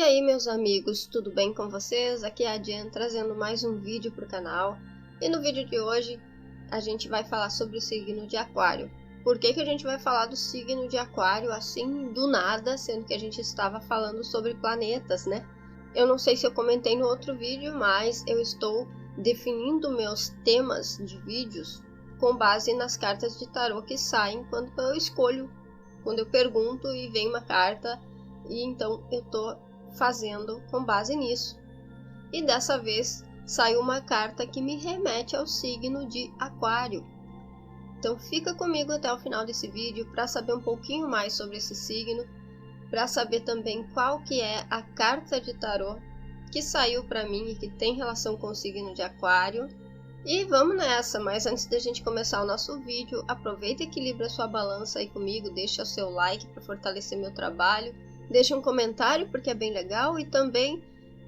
E aí, meus amigos, tudo bem com vocês? Aqui é a Jen trazendo mais um vídeo para o canal. E no vídeo de hoje a gente vai falar sobre o signo de Aquário. Por que a gente vai falar do signo de Aquário assim do nada, sendo que a gente estava falando sobre planetas, né? Eu não sei se eu comentei no outro vídeo, mas eu estou definindo meus temas de vídeos com base nas cartas de tarô que saem quando eu escolho, quando eu pergunto e vem uma carta, e então eu tô fazendo com base nisso. E dessa vez saiu uma carta que me remete ao signo de Aquário. Então fica comigo até o final desse vídeo para saber um pouquinho mais sobre esse signo, para saber também qual que é a carta de tarô que saiu para mim e que tem relação com o signo de Aquário. E vamos nessa, mas antes da gente começar o nosso vídeo, aproveita e equilibra a sua balança aí comigo, deixa o seu like para fortalecer meu trabalho, deixa um comentário porque é bem legal e também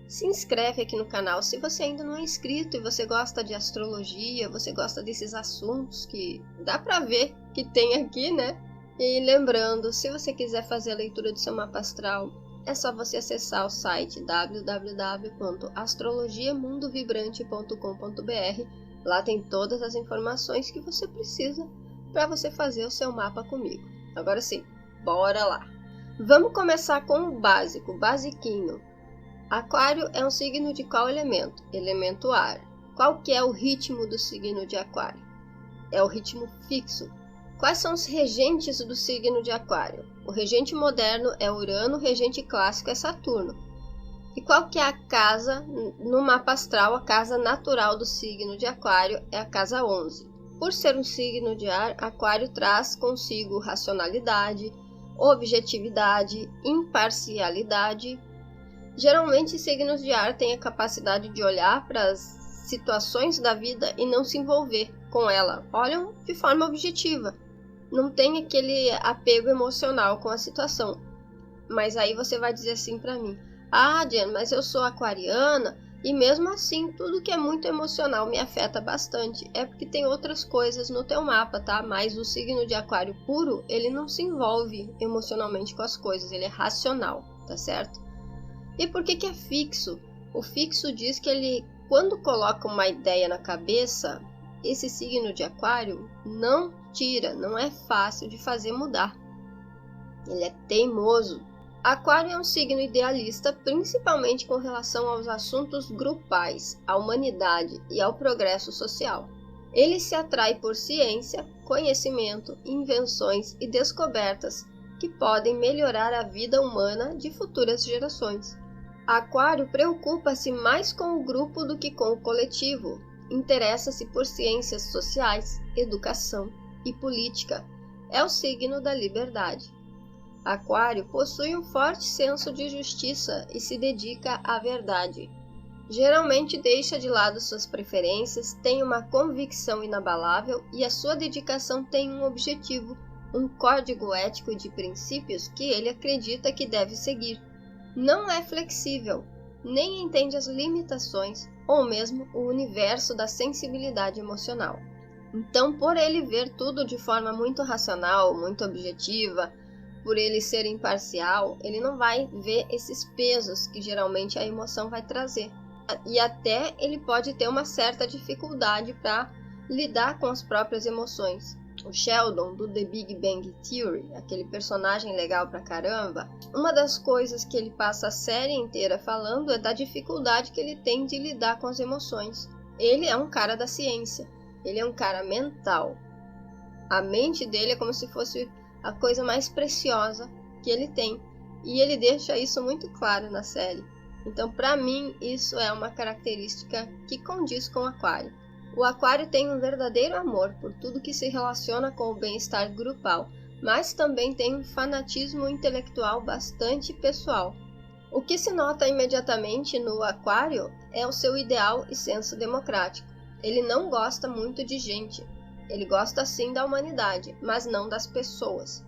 se inscreve aqui no canal se você ainda não é inscrito e você gosta de astrologia, você gosta desses assuntos que dá para ver que tem aqui, né? E lembrando, se você quiser fazer a leitura do seu mapa astral, é só você acessar o site www.astrologiamundovibrante.com.br. Lá tem todas as informações que você precisa para você fazer o seu mapa comigo. Agora sim, bora lá! Vamos começar com o básico, basiquinho. Aquário é um signo de qual elemento? Elemento ar. Qual que é o ritmo do signo de Aquário? É o ritmo fixo. Quais são os regentes do signo de Aquário? O regente moderno é Urano, o regente clássico é Saturno. E qual que é a casa, no mapa astral, a casa natural do signo de Aquário é a casa 11. Por ser um signo de ar, Aquário traz consigo racionalidade, objetividade, imparcialidade. Geralmente, signos de ar têm a capacidade de olhar para as situações da vida e não se envolver com ela. Olham de forma objetiva. Não tem aquele apego emocional com a situação. Mas aí você vai dizer assim para mim: ah, Jen, mas eu sou aquariana e mesmo assim tudo que é muito emocional me afeta bastante. É porque tem outras coisas no teu mapa, tá? Mas o signo de Aquário puro, ele não se envolve emocionalmente com as coisas, ele é racional, tá certo? E por que é fixo? O fixo diz que ele, quando coloca uma ideia na cabeça, esse signo de Aquário não tira, não é fácil de fazer mudar. Ele é teimoso. Aquário é um signo idealista, principalmente com relação aos assuntos grupais, à humanidade e ao progresso social. Ele se atrai por ciência, conhecimento, invenções e descobertas que podem melhorar a vida humana de futuras gerações. Aquário preocupa-se mais com o grupo do que com o coletivo. Interessa-se por ciências sociais, educação e política. É o signo da liberdade. Aquário possui um forte senso de justiça e se dedica à verdade. Geralmente deixa de lado suas preferências, tem uma convicção inabalável e a sua dedicação tem um objetivo, um código ético de princípios que ele acredita que deve seguir. Não é flexível, nem entende as limitações ou mesmo o universo da sensibilidade emocional. Então, por ele ver tudo de forma muito racional, muito objetiva, por ele ser imparcial, ele não vai ver esses pesos que geralmente a emoção vai trazer. E até ele pode ter uma certa dificuldade para lidar com as próprias emoções. O Sheldon, do The Big Bang Theory, aquele personagem legal pra caramba, uma das coisas que ele passa a série inteira falando é da dificuldade que ele tem de lidar com as emoções. Ele é um cara da ciência, ele é um cara mental. A mente dele é como se fosse a coisa mais preciosa que ele tem, e ele deixa isso muito claro na série. Então, para mim, isso é uma característica que condiz com o Aquário. O Aquário tem um verdadeiro amor por tudo que se relaciona com o bem-estar grupal, mas também tem um fanatismo intelectual bastante pessoal. O que se nota imediatamente no Aquário é o seu ideal e senso democrático. Ele não gosta muito de gente. Ele gosta sim da humanidade, mas não das pessoas.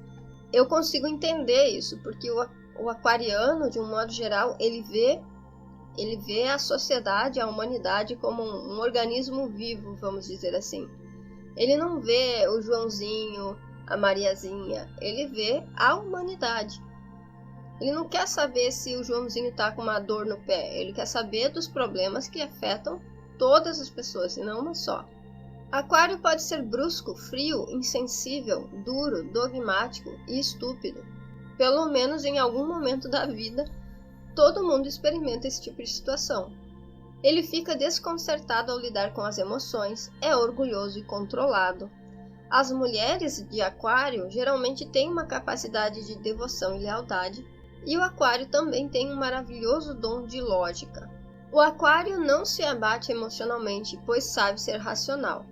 Eu consigo entender isso, porque o aquariano, de um modo geral, ele vê a sociedade, a humanidade como um organismo vivo, vamos dizer assim. Ele não vê o Joãozinho, a Mariazinha, ele vê a humanidade. Ele não quer saber se o Joãozinho está com uma dor no pé, ele quer saber dos problemas que afetam todas as pessoas, e não uma só. Aquário pode ser brusco, frio, insensível, duro, dogmático e estúpido. Pelo menos em algum momento da vida, todo mundo experimenta esse tipo de situação. Ele fica desconcertado ao lidar com as emoções, é orgulhoso e controlado. As mulheres de Aquário geralmente têm uma capacidade de devoção e lealdade, e o Aquário também tem um maravilhoso dom de lógica. O Aquário não se abate emocionalmente, pois sabe ser racional.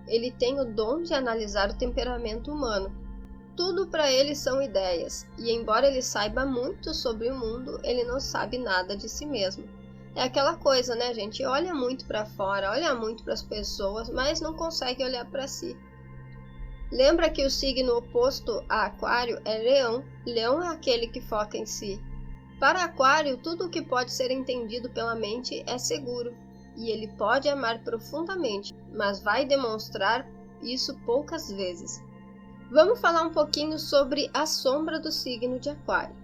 Ele tem o dom de analisar o temperamento humano. Tudo para ele são ideias, e embora ele saiba muito sobre o mundo, ele não sabe nada de si mesmo. É aquela coisa, né, gente? Olha muito para fora, olha muito para as pessoas, mas não consegue olhar para si. Lembra que o signo oposto a Aquário é Leão. Leão é aquele que foca em si. Para Aquário, tudo o que pode ser entendido pela mente é seguro, e ele pode amar profundamente, mas vai demonstrar isso poucas vezes. Vamos falar um pouquinho sobre a sombra do signo de Aquário.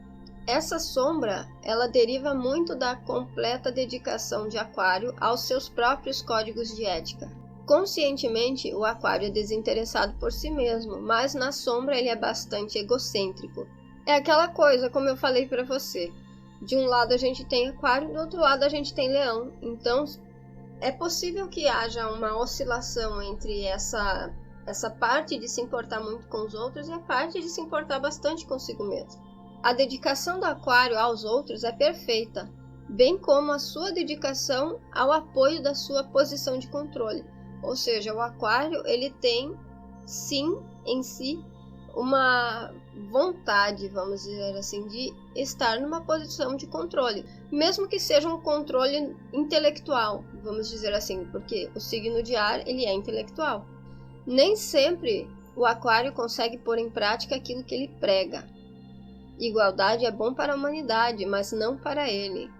Essa sombra, ela deriva muito da completa dedicação de Aquário aos seus próprios códigos de ética. Conscientemente, o Aquário é desinteressado por si mesmo, mas na sombra ele é bastante egocêntrico. É aquela coisa, como eu falei para você. De um lado a gente tem Aquário, do outro lado a gente tem Leão. Então, é possível que haja uma oscilação entre essa parte de se importar muito com os outros e a parte de se importar bastante consigo mesmo. A dedicação do Aquário aos outros é perfeita, bem como a sua dedicação ao apoio da sua posição de controle. Ou seja, o Aquário ele tem, sim, em si, uma vontade, vamos dizer assim, de estar numa posição de controle, mesmo que seja um controle intelectual, vamos dizer assim, porque o signo de ar ele é intelectual. Nem sempre o Aquário consegue pôr em prática aquilo que ele prega. Igualdade é bom para a humanidade, mas não para ele.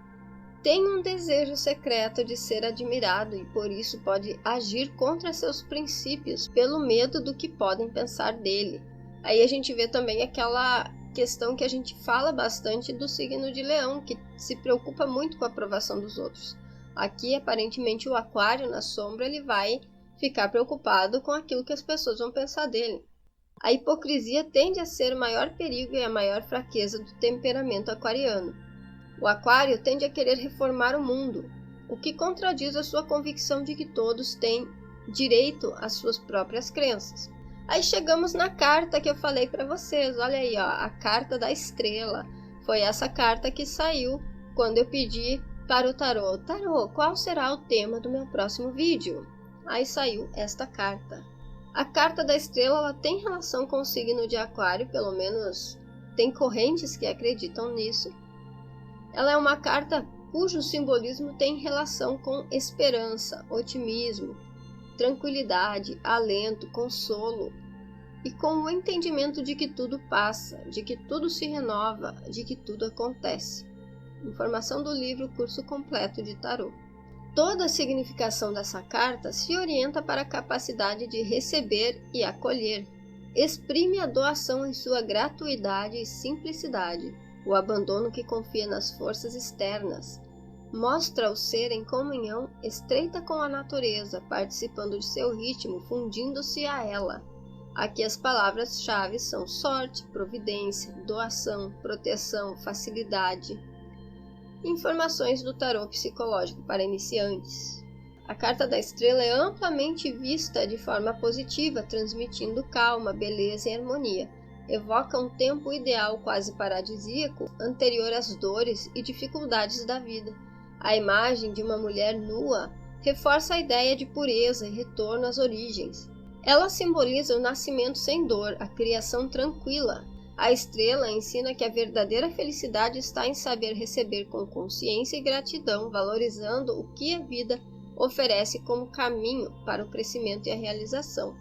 Tem um desejo secreto de ser admirado e por isso pode agir contra seus princípios pelo medo do que podem pensar dele. Aí a gente vê também aquela questão que a gente fala bastante do signo de Leão, que se preocupa muito com a aprovação dos outros. Aqui, aparentemente, o Aquário na sombra ele vai ficar preocupado com aquilo que as pessoas vão pensar dele. A hipocrisia tende a ser o maior perigo e a maior fraqueza do temperamento aquariano. O Aquário tende a querer reformar o mundo, o que contradiz a sua convicção de que todos têm direito às suas próprias crenças. Aí chegamos na carta que eu falei para vocês, olha aí, ó, a carta da estrela. Foi essa carta que saiu quando eu pedi para o tarô. Tarô, qual será o tema do meu próximo vídeo? Aí saiu esta carta. A carta da estrela ela tem relação com o signo de Aquário, pelo menos tem correntes que acreditam nisso. Ela é uma carta cujo simbolismo tem relação com esperança, otimismo, tranquilidade, alento, consolo e com o entendimento de que tudo passa, de que tudo se renova, de que tudo acontece. Informação do livro Curso Completo de Tarô. Toda a significação dessa carta se orienta para a capacidade de receber e acolher. Exprime a doação em sua gratuidade e simplicidade, o abandono que confia nas forças externas. Mostra o ser em comunhão estreita com a natureza, participando de seu ritmo, fundindo-se a ela. Aqui as palavras-chave são sorte, providência, doação, proteção, facilidade. Informações do tarô psicológico para iniciantes. A carta da estrela é amplamente vista de forma positiva, transmitindo calma, beleza e harmonia. Evoca um tempo ideal quase paradisíaco, anterior às dores e dificuldades da vida. A imagem de uma mulher nua reforça a ideia de pureza e retorno às origens. Ela simboliza o nascimento sem dor, a criação tranquila. A estrela ensina que a verdadeira felicidade está em saber receber com consciência e gratidão, valorizando o que a vida oferece como caminho para o crescimento e a realização.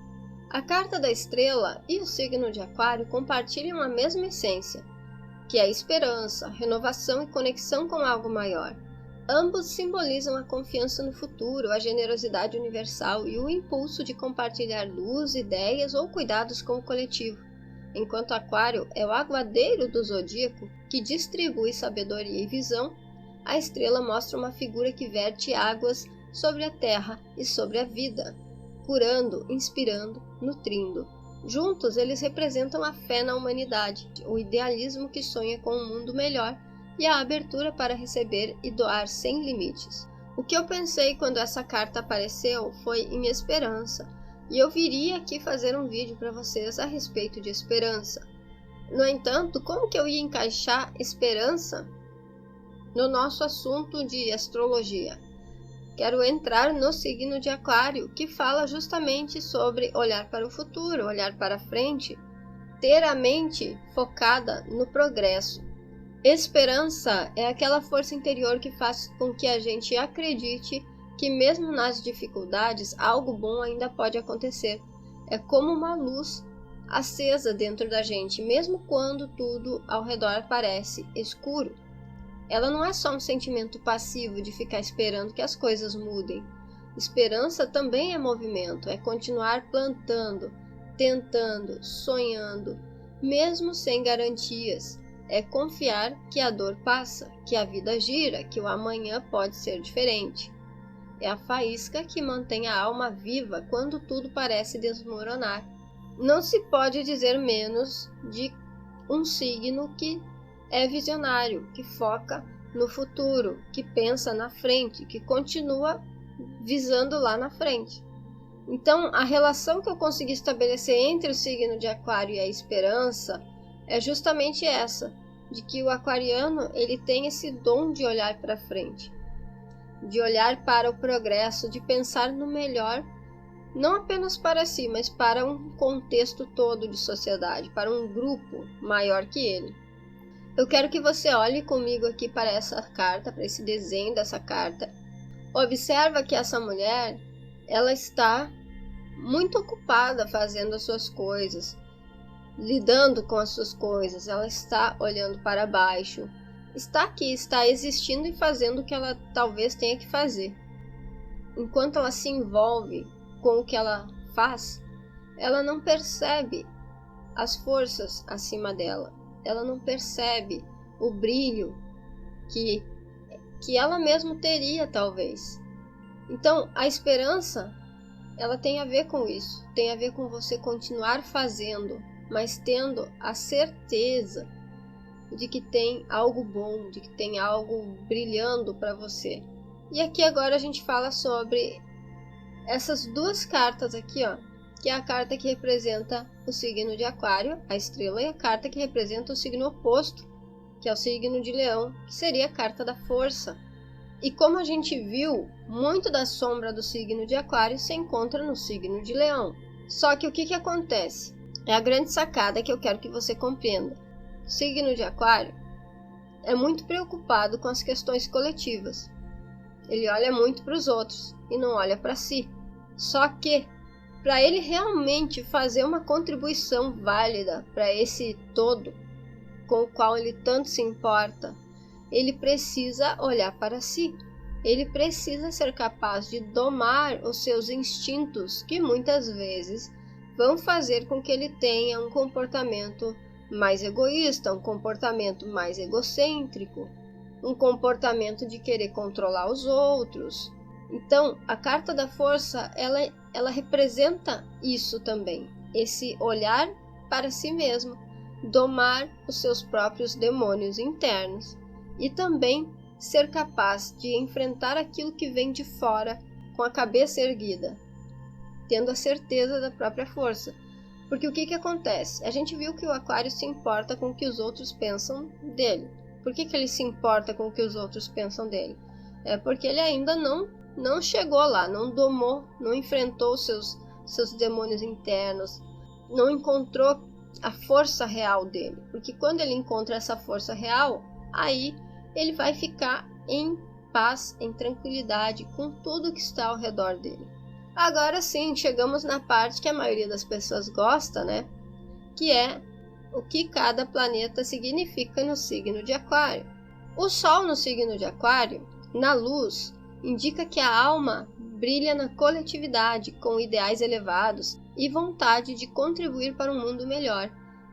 A carta da estrela e o signo de Aquário compartilham a mesma essência, que é a esperança, renovação e conexão com algo maior. Ambos simbolizam a confiança no futuro, a generosidade universal e o impulso de compartilhar luz, ideias ou cuidados com o coletivo. Enquanto Aquário é o aguadeiro do zodíaco, que distribui sabedoria e visão, a estrela mostra uma figura que verte águas sobre a terra e sobre a vida, curando, inspirando, nutrindo. Juntos, eles representam a fé na humanidade, o idealismo que sonha com um mundo melhor e a abertura para receber e doar sem limites. O que eu pensei quando essa carta apareceu foi em esperança, e eu viria aqui fazer um vídeo para vocês a respeito de esperança. No entanto, como que eu ia encaixar esperança no nosso assunto de astrologia? Quero entrar no signo de Aquário, que fala justamente sobre olhar para o futuro, olhar para frente, ter a mente focada no progresso. Esperança é aquela força interior que faz com que a gente acredite que mesmo nas dificuldades, algo bom ainda pode acontecer. É como uma luz acesa dentro da gente, mesmo quando tudo ao redor parece escuro. Ela não é só um sentimento passivo de ficar esperando que as coisas mudem. Esperança também é movimento, é continuar plantando, tentando, sonhando, mesmo sem garantias. É confiar que a dor passa, que a vida gira, que o amanhã pode ser diferente. É a faísca que mantém a alma viva quando tudo parece desmoronar. Não se pode dizer menos de um signo que é visionário, que foca no futuro, que pensa na frente, que continua visando lá na frente. Então, a relação que eu consegui estabelecer entre o signo de Aquário e a esperança é justamente essa, de que o aquariano ele tem esse dom de olhar para frente, de olhar para o progresso, de pensar no melhor, não apenas para si, mas para um contexto todo de sociedade, para um grupo maior que ele. Eu quero que você olhe comigo aqui para essa carta, para esse desenho dessa carta. Observa que essa mulher, ela está muito ocupada fazendo as suas coisas, lidando com as suas coisas. Ela está olhando para baixo, está aqui, está existindo e fazendo o que ela talvez tenha que fazer. Enquanto ela se envolve com o que ela faz, ela não percebe as forças acima dela. Ela não percebe o brilho que ela mesma teria, talvez. Então, a esperança, ela tem a ver com isso. Tem a ver com você continuar fazendo, mas tendo a certeza de que tem algo bom, de que tem algo brilhando para você. E aqui agora a gente fala sobre essas duas cartas aqui, ó, que é a carta que representa o signo de Aquário, a estrela, e a carta que representa o signo oposto, que é o signo de Leão, que seria a carta da força. E como a gente viu, muito da sombra do signo de Aquário se encontra no signo de Leão. Só que o que acontece? É a grande sacada que eu quero que você compreenda. O signo de Aquário é muito preocupado com as questões coletivas. Ele olha muito para os outros e não olha para si. Só que, para ele realmente fazer uma contribuição válida para esse todo com o qual ele tanto se importa, ele precisa olhar para si. Ele precisa ser capaz de domar os seus instintos, que muitas vezes vão fazer com que ele tenha um comportamento mais egoísta, um comportamento mais egocêntrico, um comportamento de querer controlar os outros. Então, a carta da força, ela representa isso também, esse olhar para si mesmo, domar os seus próprios demônios internos e também ser capaz de enfrentar aquilo que vem de fora com a cabeça erguida, tendo a certeza da própria força. Porque o que acontece? A gente viu que o Aquário se importa com o que os outros pensam dele. Por que ele se importa com o que os outros pensam dele? É porque ele ainda não chegou lá, não domou, não enfrentou seus demônios internos, não encontrou a força real dele. Porque quando ele encontra essa força real, aí ele vai ficar em paz, em tranquilidade com tudo que está ao redor dele. Agora sim, chegamos na parte que a maioria das pessoas gosta, né? Que é o que cada planeta significa no signo de Aquário. O Sol no signo de Aquário, na luz, indica que a alma brilha na coletividade, com ideais elevados e vontade de contribuir para um mundo melhor.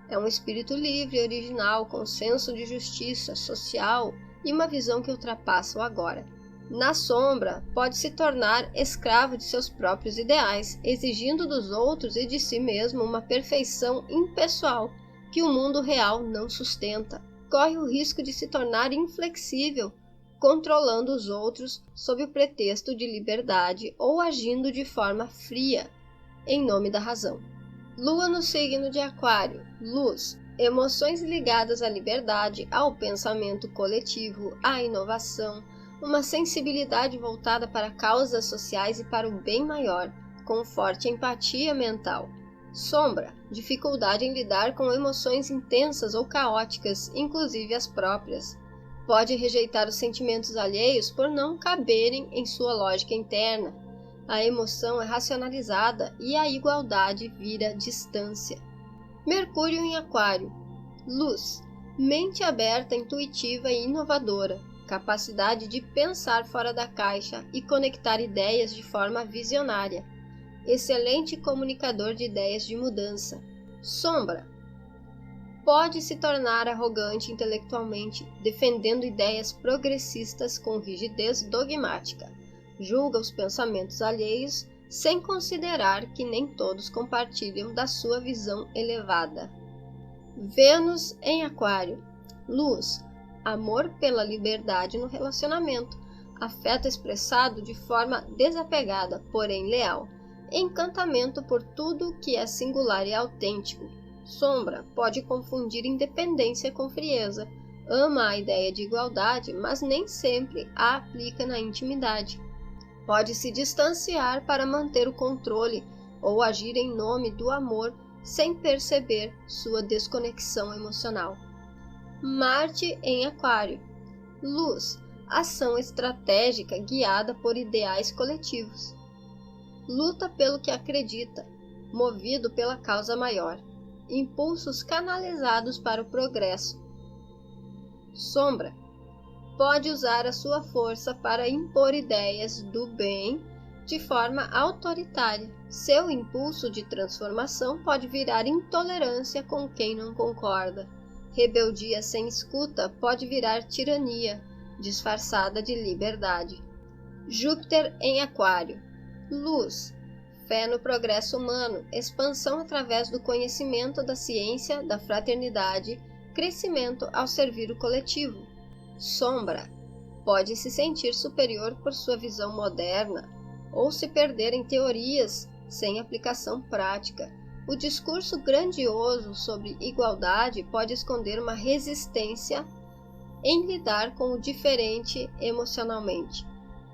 É um espírito livre e original, com senso de justiça social e uma visão que ultrapassa o agora. Na sombra, pode se tornar escravo de seus próprios ideais, exigindo dos outros e de si mesmo uma perfeição impessoal que o mundo real não sustenta. Corre o risco de se tornar inflexível, controlando os outros sob o pretexto de liberdade ou agindo de forma fria, em nome da razão. Lua no signo de Aquário. Luz. Emoções ligadas à liberdade, ao pensamento coletivo, à inovação, uma sensibilidade voltada para causas sociais e para o bem maior, com forte empatia mental. Sombra. Dificuldade em lidar com emoções intensas ou caóticas, inclusive as próprias. Pode rejeitar os sentimentos alheios por não caberem em sua lógica interna. A emoção é racionalizada e a igualdade vira distância. Mercúrio em Aquário. Luz. Mente aberta, intuitiva e inovadora. Capacidade de pensar fora da caixa e conectar ideias de forma visionária. Excelente comunicador de ideias de mudança. Sombra. Pode se tornar arrogante intelectualmente, defendendo ideias progressistas com rigidez dogmática. Julga os pensamentos alheios sem considerar que nem todos compartilham da sua visão elevada. Vênus em Aquário. Luz. Amor pela liberdade no relacionamento. Afeto expressado de forma desapegada, porém leal. Encantamento por tudo que é singular e autêntico. Sombra. Pode confundir independência com frieza. Ama a ideia de igualdade, mas nem sempre a aplica na intimidade. Pode se distanciar para manter o controle ou agir em nome do amor sem perceber sua desconexão emocional. Marte em Aquário. Luz. Ação estratégica guiada por ideais coletivos. Luta pelo que acredita, movido pela causa maior. Impulsos canalizados para o progresso. Sombra. Pode usar a sua força para impor ideias do bem de forma autoritária. Seu impulso de transformação pode virar intolerância com quem não concorda. Rebeldia sem escuta pode virar tirania, disfarçada de liberdade. Júpiter em Aquário. Luz. Fé no progresso humano, expansão através do conhecimento da ciência, da fraternidade, crescimento ao servir o coletivo. Sombra. Pode se sentir superior por sua visão moderna ou se perder em teorias sem aplicação prática. O discurso grandioso sobre igualdade pode esconder uma resistência em lidar com o diferente emocionalmente.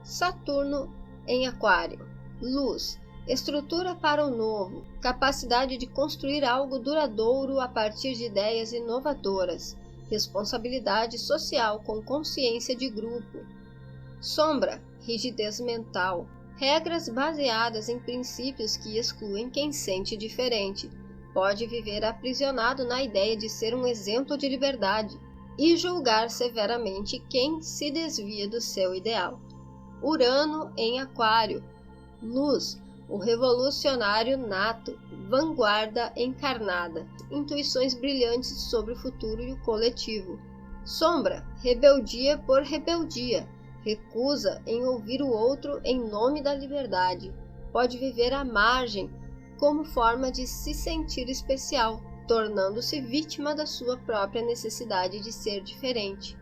Saturno em Aquário. Luz. Estrutura para o novo, capacidade de construir algo duradouro a partir de ideias inovadoras. Responsabilidade social com consciência de grupo. Sombra. Rigidez mental. Regras baseadas em princípios que excluem quem sente diferente. Pode viver aprisionado na ideia de ser um exemplo de liberdade e julgar severamente quem se desvia do seu ideal. Urano em Aquário. Luz. O revolucionário nato, vanguarda encarnada, intuições brilhantes sobre o futuro e o coletivo. Sombra. Rebeldia por rebeldia. Recusa em ouvir o outro em nome da liberdade. Pode viver à margem como forma de se sentir especial, tornando-se vítima da sua própria necessidade de ser diferente.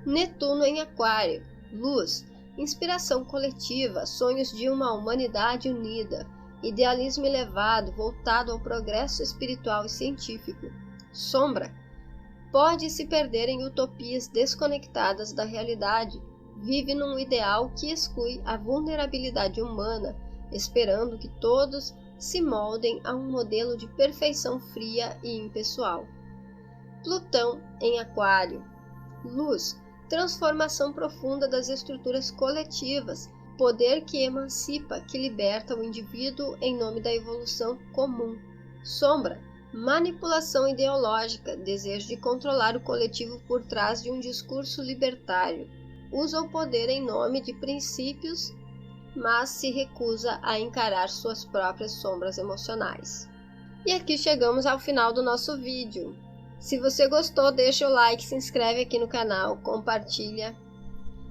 Netuno em Aquário. Luz. Inspiração coletiva, sonhos de uma humanidade unida, idealismo elevado voltado ao progresso espiritual e científico. Sombra. Pode se perder em utopias desconectadas da realidade. Vive num ideal que exclui a vulnerabilidade humana, esperando que todos se moldem a um modelo de perfeição fria e impessoal. Plutão em Aquário. Luz. Transformação profunda das estruturas coletivas, poder que emancipa, que liberta o indivíduo em nome da evolução comum. Sombra. Manipulação ideológica, desejo de controlar o coletivo por trás de um discurso libertário. Usa o poder em nome de princípios, mas se recusa a encarar suas próprias sombras emocionais. E aqui chegamos ao final do nosso vídeo. Se você gostou, deixa o like, se inscreve aqui no canal, compartilha.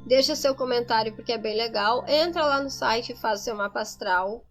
Deixa seu comentário porque é bem legal. Entra lá no site e faz seu mapa astral.